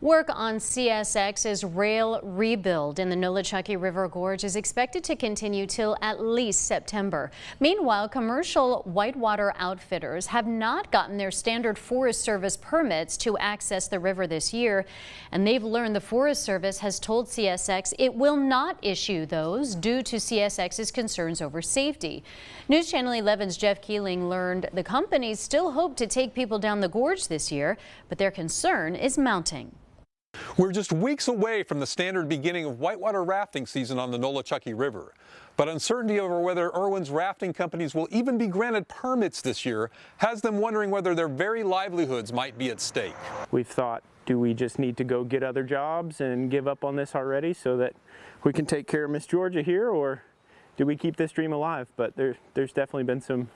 Work on CSX's rail rebuild in the Nolichucky River Gorge is expected to continue till at least September. Meanwhile, commercial whitewater outfitters have not gotten their standard Forest Service permits to access the river this year, and they've learned the Forest Service has told CSX it will not issue those due to CSX's concerns over safety. News Channel 11's Jeff Keeling learned the companies still hope to take people down the gorge this year, but their concern is mounting. We're just weeks away from the standard beginning of whitewater rafting season on the Nolichucky River. But uncertainty over whether Erwin's rafting companies will even be granted permits this year has them wondering whether their very livelihoods might be at stake. We've thought, do we just need to go get other jobs and give up on this already so that we can take care of Miss Georgia here, or do we keep this dream alive? But there's definitely been some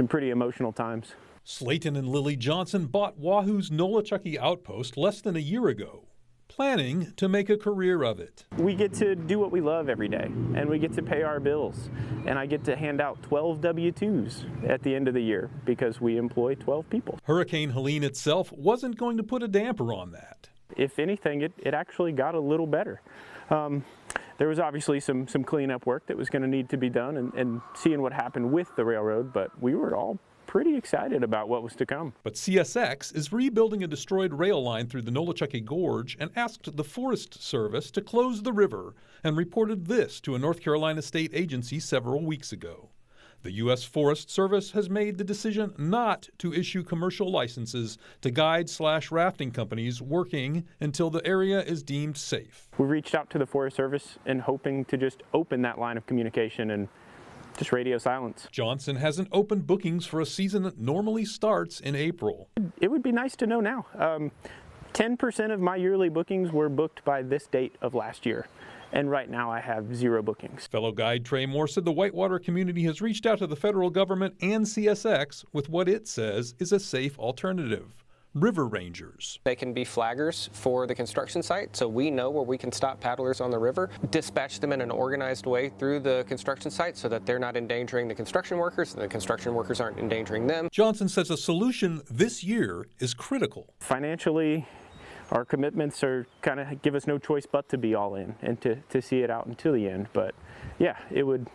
pretty emotional times. Slayton and Lily Johnson bought Wahoo's Nolichucky outpost less than a year ago, planning to make a career of it. We get to do what we love every day, and we get to pay our bills. And I get to hand out 12 W-2s at the end of the year because we employ 12 people. Hurricane Helene itself wasn't going to put a damper on that. If anything, it actually got a little better. There was obviously some cleanup work that was going to need to be done and seeing what happened with the railroad, but we were all pretty excited about what was to come. But CSX is rebuilding a destroyed rail line through the Nolichucky Gorge and asked the Forest Service to close the river and reported this to a North Carolina state agency several weeks ago. The U.S. Forest Service has made the decision not to issue commercial licenses to guide/rafting companies working until the area is deemed safe. We reached out to the Forest Service and hoping to just open that line of communication and just radio silence. Johnson hasn't opened bookings for a season that normally starts in April. It would be nice to know now. 10% of my yearly bookings were booked by this date of last year, and right now I have 0 bookings. Fellow guide Trey Moore said the whitewater community has reached out to the federal government and CSX with what it says is a safe alternative. River rangers. They can be flaggers for the construction site, so we know where we can stop paddlers on the river, dispatch them in an organized way through the construction site so that they're not endangering the construction workers and the construction workers aren't endangering them. Johnson says a solution this year is critical. Financially, our commitments are kind of give us no choice but to be all in and to see it out until the end. But yeah, it would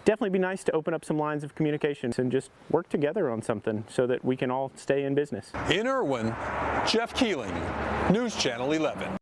definitely be nice to open up some lines of communication and just work together on something so that we can all stay in business. In Erwin, Jeff Keeling, News Channel 11.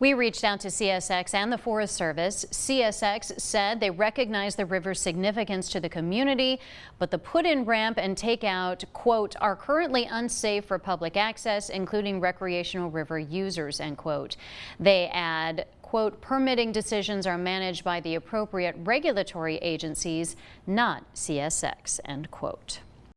We reached out to CSX and the Forest Service. CSX said they recognize the river's significance to the community, but the put-in ramp and takeout, quote, are currently unsafe for public access, including recreational river users, end quote. They add, quote, permitting decisions are managed by the appropriate regulatory agencies, not CSX, end quote.